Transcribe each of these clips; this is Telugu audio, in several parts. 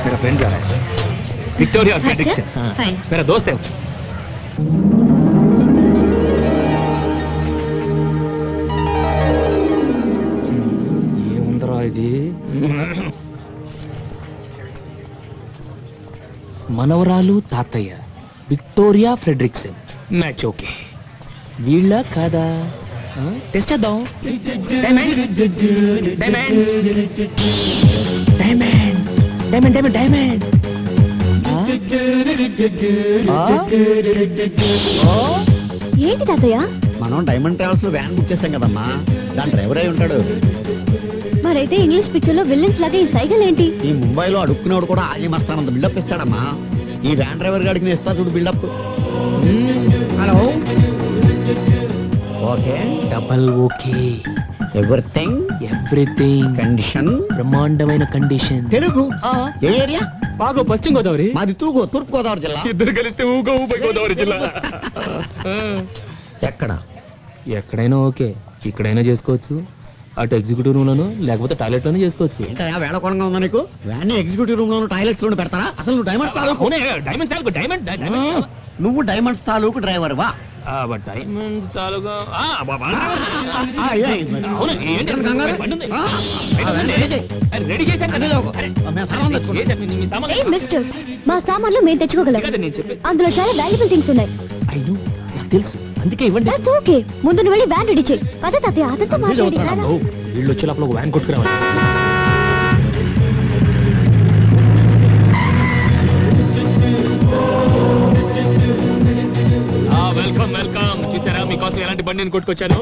मेरा फ्रेंड जा रहा है विक्टोरिया फ्रेडरिक्सन मेरा दोस्त है ये उंदरा ఇది మనవరాలు తాతయ్య విక్టోరియా ఫ్రెడరిక్సన్ మ్యాచ్ ఓకే వీళ్ళ కాదా టెస్ట్ చేద్దాం diamond diamond diamond diamond diamond diamond ఏంటి తాతయ్య మనం డైమండ్ ట్రావెల్స్ లో వ్యాన్ బుక్ చేసాం కదమ్మా దాని డ్రైవర్ అయి ఉంటాడు మరైతే ఇంగ్లీష్ పిక్చర్ లో విల్లన్స్ లాగా ఈ సైకిల్ ఏంటి ఈ ముంబైలో అడుక్కునేవాడు కూడా ఆలీ మస్తానంత బిల్డప్ ఇస్తాడమ్మా ఈ వ్యాన్ డ్రైవర్ గాడికి నేను ఇస్తా చూడు buildup hello okay double okay everything everything condition బ్రహ్మాండమైన కండిషన్ తెలుగు ఏ ఏరియా బాగా పశ్చిమ గోదావరి మాది తూగో తూర్పు గోదావరి జిల్లా ఇద్దరు కలిస్తే ఊగో ఊపై గోదావరి జిల్లా ఎక్కడ ఎక్కడైనా ఓకే ఇక్కడైనా చేసుకోవచ్చు అటు ఎగ్జిక్యూటివ్ రూమ్ లోను లేకపోతే టాయిలెట్ లోనే చేసుకోవచ్చు ఏంటయ్యా వేళకోళంగా ఉందా నీకు వ్యాన్ ఎగ్జిక్యూటివ్ రూమ్ లోను టాయిలెట్స్ లోను పెడతారా అసలు నువ్వు డైమండ్స్ తాలూకు డైమండ్స్ తాలూకు డైమండ్ నువ్వు డైమండ్స్ తాలూకు డ్రైవర్ వా డైమండ్స్ తాలూకా రెడీ ఏ మిస్టర్ మా సామాన్లు మేము తెచ్చుకోగలం అందులో చాలా వాల్యుబుల్ థింగ్స్ ఉన్నాయి నాకు తెలుసు అందుకే ఇవ్వండి దట్స్ ఓకే ముందు నువ్వు వెళ్ళి వ్యాన్ రెడీ చేయి పద తాతయ్య అతనితో మాట్లాడి వీళ్ళు వచ్చే లోపల ఒక వ్యాన్ కొట్టుకురావాలి వెల్కమ్ వెల్కమ్ చూసారా మీకోసం ఎలాంటి బండిని కొట్టుకొచ్చాను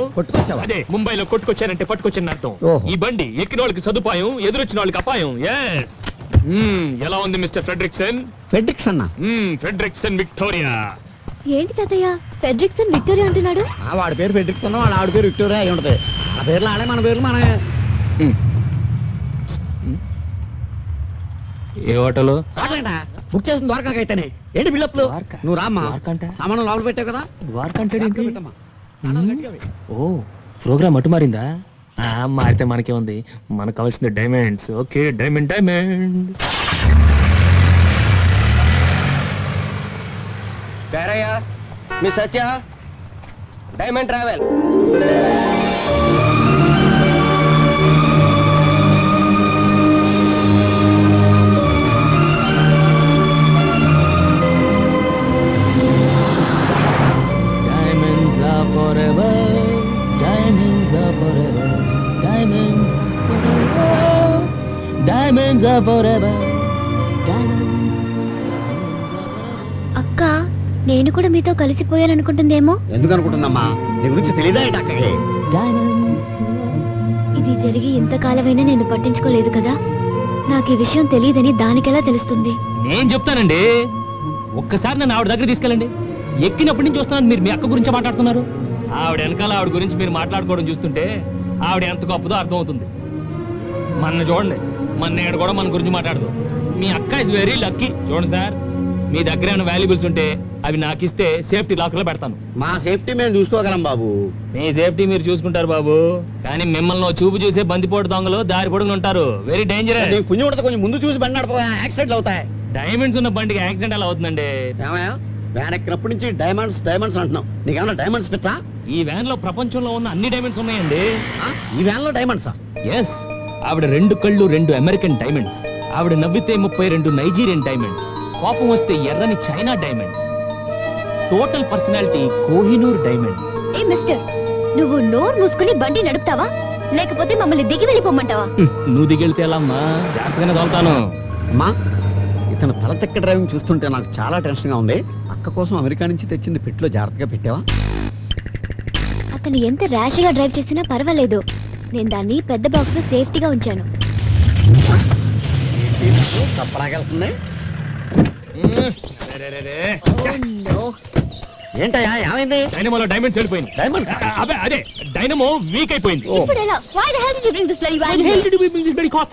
అదే ముంబైలో కొట్టుకొచ్చానంటే పట్టుకొచ్చాను అర్థం ఈ బండి ఎక్కిన వాళ్ళకి సదుపాయం ఎదురొచ్చిన వాళ్ళకి అపాయం ఎస్ ఎలా ఉంది మిస్టర్ ఫ్రెడరిక్సన్ ఫ్రెడరిక్సన్ విక్టోరియా ఏంటి తాతయ్య ఫ్రెడరిక్సన్ విక్టోరియా అంటున్నాడు వాడి పేరు ఫ్రెడరిక్సన్ వాళ్ళ ఆవిడ పేరు విక్టోరియా అయి ఉంటది ఆ పేర్లు ఆడే మన పేర్లు మన ఏ హోటల్ బుక్ చేసిన ద్వారకాకైతేనే ఏంటి బిల్డప్లు నువ్వు రామ్మా సామాను లోపల పెట్టావు కదా ఓ ప్రోగ్రామ్ అటు మారిందా మారితే మనకే ఉంది మనకు కావాల్సింది డైమండ్స్ ఓకే డైమండ్ డైమండ్ మీ సత్య డైమండ్ ట్రావెల్ అక్క నేను కూడా మీతో కలిసిపోయాను అనుకుంటుందేమో ఎందుకు అనుకుంటుందమ్మా నీ గురించి తెలియదా అక్కకి ఇది జరిగి ఇంతకాలమైనా నేను పట్టించుకోలేదు కదా నాకు ఈ విషయం తెలియదని దానికెలా తెలుస్తుంది నేను చెప్తానండి ఒక్కసారి నన్ను ఆవిడ దగ్గర తీసుకెళ్ళండి ఎక్కినప్పటి నుంచి వస్తున్నాను మీరు మీ అక్క గురించి మాట్లాడుతున్నారు ఆవిడ వెనకాల ఆవిడ గురించి మీరు మాట్లాడుకోవడం చూస్తుంటే ఆవిడ ఎంత గొప్పదో అర్థం అవుతుంది మన చూడండి మన నేడు కూడా మన గురించి మాట్లాడదు మీ అక్క ఇస్ వెరీ లక్కీ చూడండి సార్ మీ దగ్గర ఏమైనా వాల్యుబుల్స్ ఉంటే అవి నాకు ఇస్తే సేఫ్టీ లాకర్ లో పెడతాను మా సేఫ్టీ మేము చూసుకోగలం బాబు మీ సేఫ్టీ మీరు చూసుకుంటారు బాబు కానీ మిమ్మల్ని చూపు చూసే బందిపోటు దొంగలు దారి పొడుగులు ఉంటారు వెరీ డేంజరస్ కొంచెం ముందు చూసి బండి నడపగా యాక్సిడెంట్లు అవుతాయి డైమండ్స్ ఉన్న బండికి యాక్సిడెంట్ ఎలా అవుతుందండి వ్యాన్ ఎక్కినప్పటి నుంచి డైమండ్స్ డైమండ్స్ అంటున్నావు నీకేమన్నా డైమండ్స్ పిచ్చా ఈ వ్యాన్ లో ప్రపంచంలో ఉన్న అన్ని డైమండ్స్ ఉన్నాయండి ఈ వ్యాన్ లో డైమండ్సా ఎస్ ఆవిడ 2 కళ్ళు 2 అమెరికన్ డైమండ్స్ ఆవిడ నవ్వితే 32 నైజీరియన్ డైమండ్స్ కోపం వస్తే ఎర్రని China diamond total personality Kohinoor diamond ఏ మిస్టర్ నువ్వు నోరు మూసుకుని బండి నడుపుతావా లేకపోతే మమ్మల్ని దిగి వెళ్ళిపోమంటావా నువ్వు దిగెళ్తే ఎలా అమ్మా జాగ్రత్తగానే తోలుతాను అమ్మా ఇతను తలతెక్క డ్రైవింగ్ చూస్తుంటే నాకు చాలా టెన్షన్ గా ఉంది అక్క కోసం అమెరికా నుంచి తెచ్చింది పెట్టులో జాగ్రత్తగా పెట్టావా అతను ఎంత ర్యాష్ గా డ్రైవ్ చేసినా పర్వాలేదు నేను దాన్ని పెద్ద బాక్స్ లో సేఫ్టీగా ఉంచాను తప్పలాగెళ్తుంది ఏంటయ్యా ఏమైంది డైనమోలో డైమండ్స్ వెళ్ళిపోయింది డైమండ్స్ అదే డైనమో వీక్ అయిపోయింది ఇప్పుడు ఎలా why the hell did you bring this bloody van How did you bring this bloody car?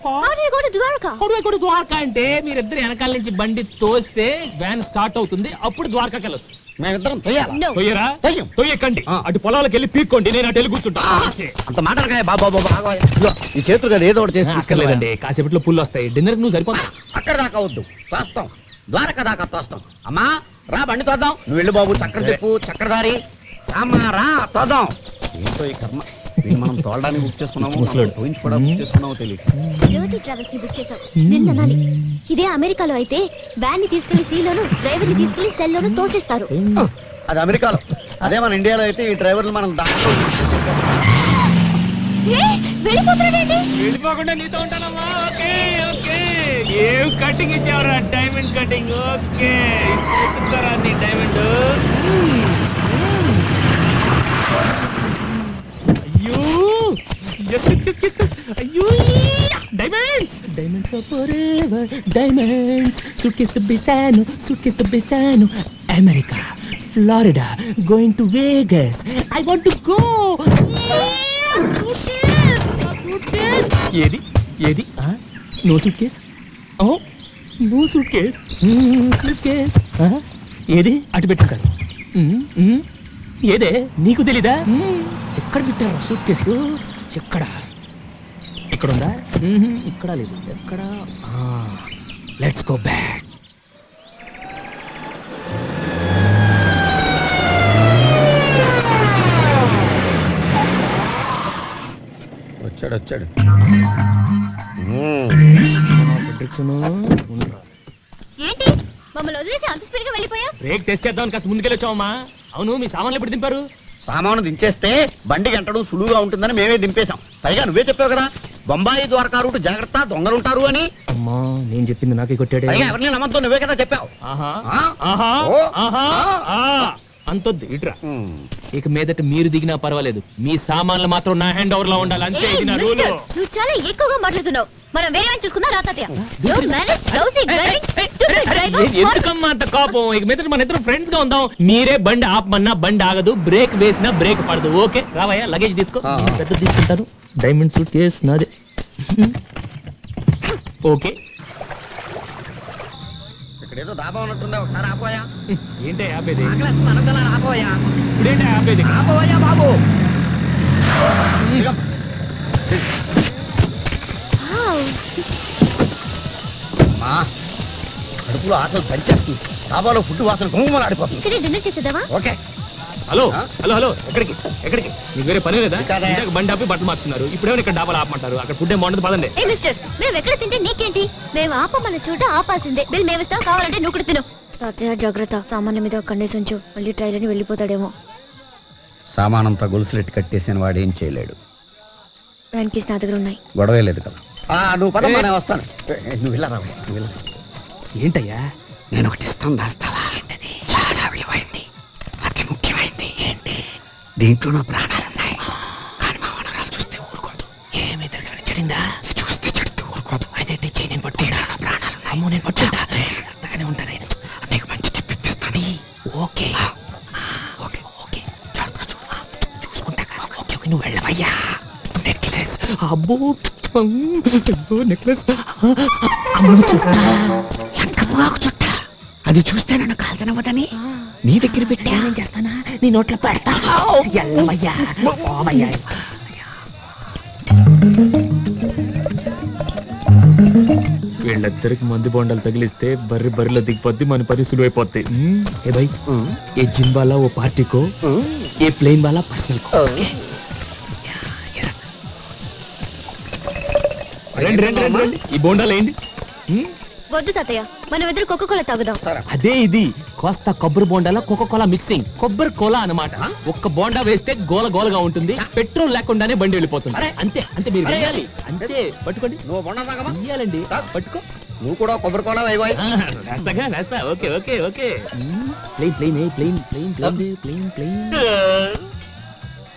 how do you go to Dwarka How do I go to Dwarka అంటే మీరిద్దరు వెనకాల నుంచి బండి తోస్తే వ్యాన్ స్టార్ట్ అవుతుంది అప్పుడు ద్వారకాకి వెళ్ళొచ్చు మేమిద్దరం తొయ్యాలి. No. తొయ్యరా తొయ్యం. తొయ్యకండి ఆ. అటు పొలాలకు వెళ్ళి పీక్కోండి నేను అటు వెళ్ళి కూర్చుంటా అంత మాటలకాయ బాబా బాబా ఈ చేతులు కదా ఏదో ఒకటి చేసి తీసుకెళ్ళలేదండి కాసేపట్లో పుల్లు వస్తాయి డిన్నర్ నువ్వు సరిపోతా అక్కడ దాకా వద్దు తోస్తాం ద్వారక దాకా తోస్తాం. అమ్మా రా బండి తోద్దాం. నువ్వు వెళ్ళు బాబు, చక్కెర చెప్పు, చక్కెరదారి అమ్మా రా తోద్దాం. ఏంటో ఈ కర్మ, వీడిని మనం తోలడానికి బుక్ చేసుకున్నాము, ముసలోడు. పోయించి కూడా బుక్ చేసుకున్నాము తెలియదు. డ్యూటీ ట్రావెల్స్ ని బుక్ చేసావు నిన్ననాలి. ఇదే అమెరికాలో అయితే వ్యాన్ ని తీసుకెళ్లి సీలోను డ్రైవర్ ని తీసుకెళ్లి సెల్ లోను తోసేస్తారు. అది అమెరికాలో, అదే మన ఇండియాలో అయితే ఈ డ్రైవర్లు మనం దాంట్లో వెళ్ళిపోతున్నాడేంటి? వెళ్ళిపోకుండా నీతో ఉంటానమ్మా. ఓకే ఓకే ఏం కటింగ్ ఇచ్చావరా డైమండ్ కటింగ్. ఓకే ఇస్తారా నీ డైమండ్. అయ్యో yes, yes, yes, yes, yes. అయ్యో diamonds diamonds are forever diamonds. Suitcase తో బిసాను America Florida going to Vegas. I want to go. ఏది ఏది no suitcase. Oh no suitcase. Suitcase ఏది అటు పెట్టుకుంటారు. ఏదే నీకు తెలీదా? ఎక్కడ పెట్టారు సూట్ కేసు? ఎక్కడ? ఇక్కడ ఉందా? ఇక్కడ లేదు. ఎక్కడ? Let's go back. వచ్చాడు. ఏంటి మమ్మల్ని వదిలేసి అంత స్పీడ్ గా వెళ్ళిపోయా? బ్రేక్ టెస్ట్ చేద్దామని కాస్త ముందుకెళ్ళి వచ్చావమ్మా. అవును మీ సామాన్లు ఎప్పుడు దింపారు? సామాను దించేస్తే బండి గంటడం సులువుగా ఉంటుందని మేమే దింపేశాం. పైగా నువ్వే చెప్పావు కదా బొంబాయి ద్వారకా రూట్ జాగ్రత్త, దొంగలుంటారు అని. అమ్మా నేను చెప్పింది నాకే కొట్టాడే. పైగా ఎవరిని నమ్మద్దు, నువ్వే కదా చెప్పావు. ఆహా ఆ? ఆహా ఓ. ఆహా ఆ. అంతొద్దు ఇట్రా. ఇక మీదట మీరు దిగినా పర్వాలేదు, మీ సామాన్లు మాత్రం నా హ్యాండ్ ఓవర్ లో ఉండాలి. అంతే ఇది నా రూలు. నువ్వు చాలా ఎక్కువగా మాట్లాడుతున్నావు. మనం వేరే చూసుకుందా రాతయ్య. ఎందుకమ్మా అంత కోపం? ఇక మీద మన ఇద్దరు ఫ్రెండ్స్ గా ఉందాం. మీరే బండి ఆపమన్నా బండి ఆగదు, బ్రేక్ వేసినా బ్రేక్ పడదు. ఓకే రావయ్యా, లగేజ్ తీసుకో. పెద్ద తీసుకుంటాను. డైమండ్ సూట్ కేస్ నాదే. ఓకే ఇక్కడేదో దాబా ఉన్నట్టుందా, ఒకసారి ఆపోయా. ఏంటే ఆపేది? ఆపోయా ఇప్పుడేంటే ఆపేది? ఆపోయా బాబు. అమ్మా, కడుపులో ఆకలి పనిచేస్తుంది. డాబాలో ఫుడ్ వాసన గుమ్మలు ఆడిపోతుంది. ఇక్కడే డిన్నర్ చేసేదావా? ఓకే హలో హలో హలో ఎక్కడికి ఎక్కడికి? నీకు వేరే పని లేదా? కాదా? ఇందాక బండి ఆపి బట్టలు మార్చుకున్నారు, ఇప్పుడేమో ఇక్కడ డాబాలు ఆపమంటారు. అక్కడ ఫుడ్ ఏం బాగుంటుంది పదండి. ఏ మిస్టర్, మేము ఎక్కడ తింటే నీకేంటి? మేము ఆపమన్న చోట ఆపాల్సిందే. బిల్ మేము ఇస్తాం, కావాలంటే నువ్వు కూడా తిను. తాతయ్య జాగ్రత్త, సామాన్య మీద కన్నేసి ఉంచు, మళ్ళీ ట్రైల్ అని వెళ్ళిపోతాడేమో. సామానంతా గొలుసులెట్టి కట్టేసిన వాడు ఏం చేయలేడు. వ్యాన్ కీస్ నా దగ్గర ఉన్నాయి. గొడవే లేదు కదా. నువ్వు పదమ్మా, నేను వస్తాను. నువ్వు వెళ్ళరా, నువ్వు వెళ్ళరా. ఏంటయ్యా? నేను ఒకటి ఇస్తాను, దాస్తావా? చాలా విలువైంది, అతి ముఖ్యమైనది. ఏంటి? దీంట్లో నా ప్రాణాలున్నాయి. కానీ మా వనరాలు చూస్తే ఊరుకోదు. ఏమి దగ్గర చెడిందా? చూస్తే చెడుతూ ఊరుకోదు. అయితే టీచర్ నేను పట్టుకుంటా. నా ప్రాణాలు అమ్మో, నేను పట్టుకుంటా. జాగ్రత్తగానే ఉంటాను. నీకు మంచి టిప్ ఇప్పిస్తాను. ఓకే ఓకే ఓకే, జాగ్రత్తగా చూసుకుంటా. ఓకే ఓకే, నువ్వు వెళ్ళవయ్యా. నెక్లెస్. అబ్బో నెక్లెస్. లంకపుగాకు చుట్ట. అది చూస్తే నన్ను కాల్చనవదని నీ దగ్గర పెట్టి ఏం చేస్తానా? నీ నోట్లో పెడతా. ఎల్లవయ్యా, ఓవయ్యా. వీళ్ళిద్దరికి మంది బొండాలు తగిలిస్తే బర్రెలో దిగిపోద్ది, మన పని సులువైపోద్ది. ఏ భాయ్, ఏ జిమ్ వాలా ఓ పార్టీ కో, ఏ ప్లేన్ వాలా పర్సనల్ కో. రండి రండి రండి రండి, ఈ బోండాలు ఏంటి? వద్దు తాతయ్య, మనం ఇద్దరు కోకోకోలా తాగుదాం. అదే ఇది కోస్తా కొబ్బరి బోండాల కోకోకోలా మిక్సింగ్. కొబ్బరి కోలా అన్నమాట. ఒక్క బోండా వేస్తే గోల గోలగా ఉంటుంది, పెట్రోల్ లేకుండానే బండి వెళ్ళిపోతుంది. అంతే అంతే, మీరు వేయాలి అంతే. పట్టుకోండి. నువ్వు బొండా వేయాలండి. పట్టుకో. నువ్వు కూడా కొబ్బరి కోలా వేయబోయ్. వేస్తాగా వేస్తా. Okay okay okay. Plain plain plain plain plain plain plain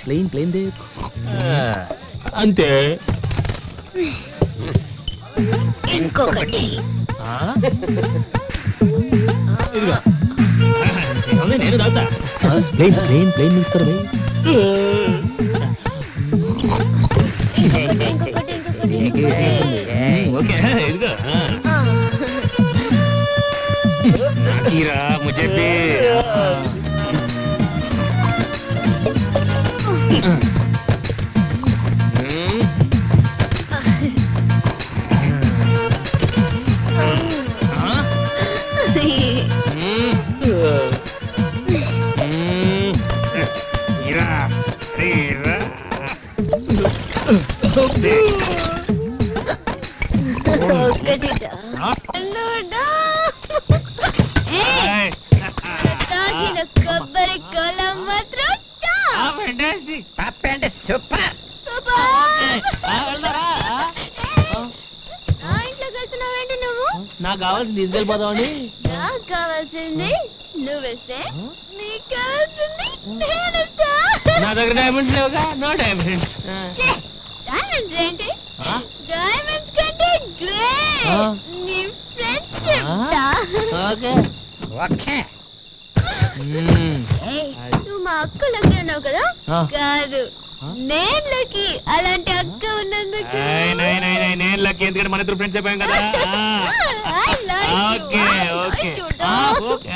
plain plain దే. అంతే. ఇంకొకటి. ఇదిగో నేను తాగుతా. ప్లేన్ ప్లేన్ ప్లేన్ తీసుకోరు. ఓకే ఇదిగో. నాకీరా ముజే కొబ్బరి కోలం మాత్రం సూపర్. నా ఇంట్లో కలుతున్నావేంటి నువ్వు? నాకు కావాల్సింది తీసుకెళ్ళిపోదామని. నాకు కావాల్సింది నువ్వేస్తే నీకు కావాల్సింది నేనేస్తా. నా దగ్గర డైమండ్స్ లేవుగా. No diamonds. డైమండ్స్ ఏంటి? డైమండ్స్ కంటే గ్రేట్ నీ ఫ్రెండ్షిప్. Okay okay. నువ్వు మా అక్క లక్కీ అన్నావు కదా? ఆ. కాదు, నేను లక్కీ. అలాంటి అక్క ఉన్నందుకు. నేను లక్కీ, ఎందుకంటే మన ఇద్దరు ఫ్రెండ్స్ అయిపోయాం కదా. I like you. Okay I okay like you, dog. Okay.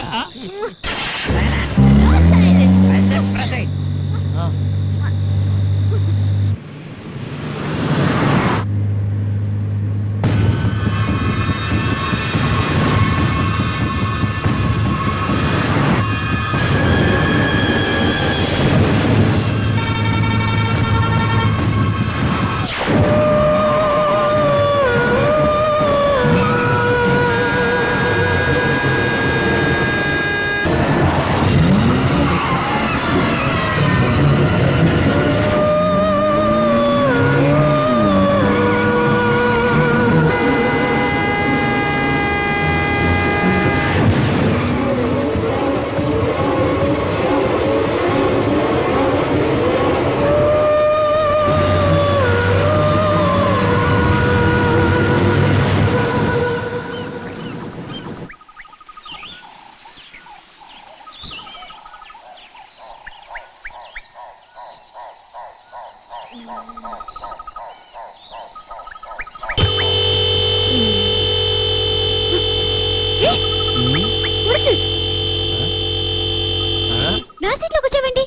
నా సీట్లో కూర్చోవండి.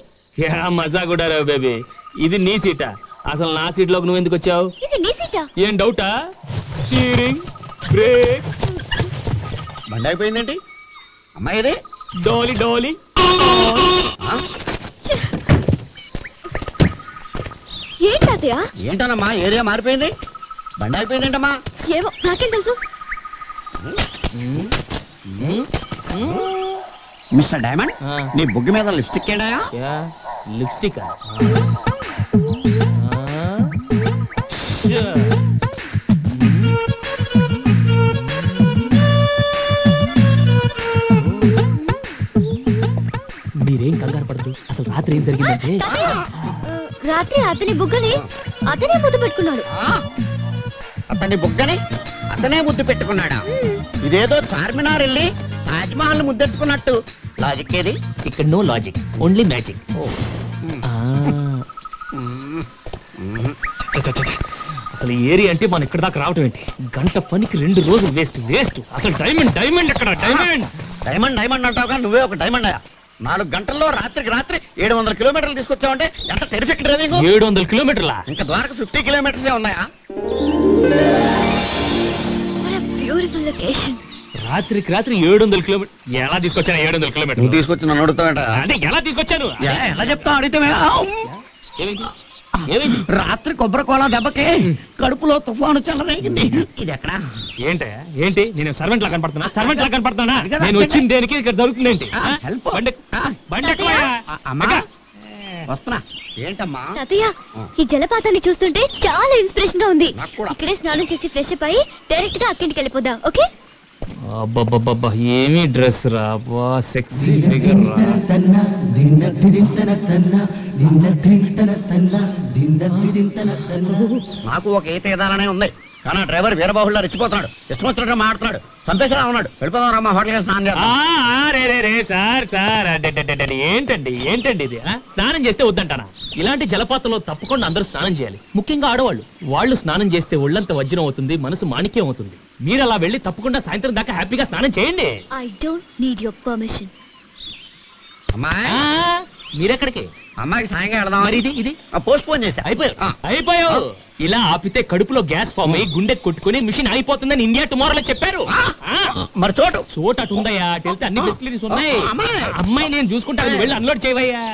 మజా కూడా రావు బేబీ. ఇది నీ సీటా? అసలు నా సీట్ లోకి నువ్వు ఎందుకు వచ్చావు? ఇది నీ సీటా? ఏం డౌటా? స్టీరింగ్, బ్రేక్, బండి అయిపోయిందేంటి అమ్మాయి? ఇది డోలీ డోలీ. ఏంటి తాతయ్య? ఏంటనమ్మా ఏరియా మారిపోయింది, బండి అయిపోయిందేంటమ్మా? ఏవో నాకేం తెలుసు. మిస్టర్ డైమండ్, నీ బుగ్గి మీద లిప్స్టిక్ ఏంటయా? లిప్స్టిక్. మీరేం కంగారు పడదు. అసలు రాత్రి ఏం జరిగిందంటే, రాత్రి అతని బుగ్గని అతనే ముద్దు పెట్టుకున్నాడు. అతని బుగ్గని అతనే ముద్దు పెట్టుకున్నాడా? ఇదేదో చార్మినార్ వెళ్ళి తాజ్ మహల్ ముద్దెట్టుకున్నట్టు. లాజిక్ ఏది? ఇక్కడ నో లాజిక్, ఓన్లీ మ్యాజిక్. అసలు ఈ ఏరియా అంటే మనం ఇక్కడ దాకా రావటం ఏంటి? గంట పనికి 2 రోజులు వేస్ట్ వేస్ట్. అసలు డైమండ్ డైమండ్ ఎక్కడ? డైమండ్ డైమండ్ డైమండ్ అంటావుగా, నువ్వే ఒక డైమండ్ అయ్యా. 4 గంటల్లో రాత్రికి రాత్రి 700 కిలోమీటర్లు తీసుకొచ్చావంటే ఎంత టెరిఫిక్ డ్రైవింగ్. 700 కిలోమీటర్లా? ఇంకా ద్వారకు 50 కిలోమీటర్సే ఉన్నాయా? Beautiful location. రాత్రికి రాత్రి 700 కిలోమీటర్ ఎలా తీసుకొచ్చాను? 700 నువ్వు కిలోమీటర్ తీసుకొచ్చి నన్ను అడుగుతావేంట? అంటే ఎలా తీసుకొచ్చాను? ఎలా చెప్తావు అడిగితే? ఏమైంది? ఏమైంది? రాత్రి కొబ్బరి కోలా దెబ్బకి కడుపులో తుఫాను చెలరేగింది. ఇది ఎక్కడ? ఏంటయ్యా ఏంటి? నేను సర్వెంట్ లా కనపడుతున్నా? సర్వెంట్ లా కనపడుతున్నా? అది కదా, నేను వచ్చింది దేనికి? ఇక్కడ జరుగుతుంది ఏంటి? హెల్ప్. బండి ఎక్కువయ్యా. అమ్మా వస్తున్నా. ఏంటమ్మా? తాతయ్య, ఈ జలపాతాన్ని చూస్తుంటే చాలా ఇన్స్పిరేషన్ గా ఉంది. నాకు కూడా. ఇక్కడే స్నానం చేసి ఫ్రెష్ అప్ అయ్యి డైరెక్ట్ గా అక్కింటికి వెళ్ళిపోదాం. ఓకే? అబ్బబ్బబ్బబ్బా, ఏమి డ్రెస్ రా, బా సెక్సీ ఫిగర్ రా. నాకు ఒక ఈత ఇదాలనే ఉంది, కానీ ఆ డ్రైవర్ వీరబాహుళ్ళ రెచ్చిపోతున్నాడు. ఇష్టం వచ్చినట్టు మాట్లాడుతున్నాడు. చంపేసేలా ఉన్నాడు. వెళ్ళిపోదాం రమ్మా, హోటల్ స్నానం చేద్దాం. రే సార్ సార్, ఏంటండి ఏంటండి ఇది? స్నానం చేస్తే వద్దంటానా? ఇలాంటి జలపాతంలో తప్పకుండా అందరూ స్నానం చేయాలి, ముఖ్యంగా ఆడవాళ్ళు. వాళ్ళు స్నానం చేస్తే ఒళ్ళంత వజ్రం అవుతుంది, మనసు మాణిక్యం అవుతుంది. మీరు అలా వెళ్ళి తప్పకుండా సాయంత్రం దాకా హ్యాపీగా స్నానం చేయండి. I don't need your permission. అమ్మా మీరెక్కడికి? అమ్మాయికి సాయంగా వెళదాం. మరి ఇది పోస్ట్ పోన్ చేశా. అయిపోయావు. ఇలా ఆపితే కడుపులో గ్యాస్ ఫామ్ అయ్యి గుండె కొట్టుకుని మిషన్ అయిపోతుందని ఇండియా టుమారోలో చెప్పారు. మరి చోటు అటు ఉందయ్యా, అటు వెళ్తే అన్ని ఫెసిలిటీస్ ఉన్నాయి. అమ్మాయి. అమ్మాయి నేను చూసుకుంటాను, వెళ్ళి అన్లోడ్ చేయవయ్యా.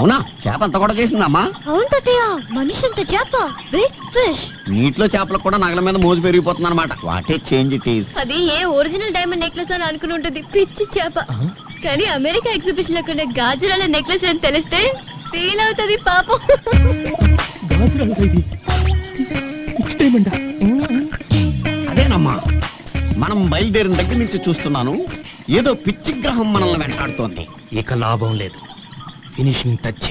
అవునా? చేప అంత కూడా చేసిందమ్మా? అవును తాతయ్య, మనిషి అంత చేప, బిగ్ ఫిష్. నీటిలో చేపలకు కూడా నగల మీద మోజు పెరిగిపోతుంది అనమాట. What a change it is. అది ఏ ఒరిజినల్ డైమండ్ నెక్లెస్ అని అనుకుని ఉంటుంది, పిచ్చి చేప. కానీ అమెరికా ఎగ్జిబిషన్ లో కొన్న గాజురాల నెక్లెస్ అని తెలిస్తే ఫీల్ అవుతుంది పాపం. అదేనమ్మా, మనం బయలుదేరిన దగ్గర నుంచి చూస్తున్నాను, ఏదో పిచ్చి గ్రహం మనల్ని వెంటాడుతోంది. ఇక లాభం లేదు, ఫినిషింగ్ టచ్.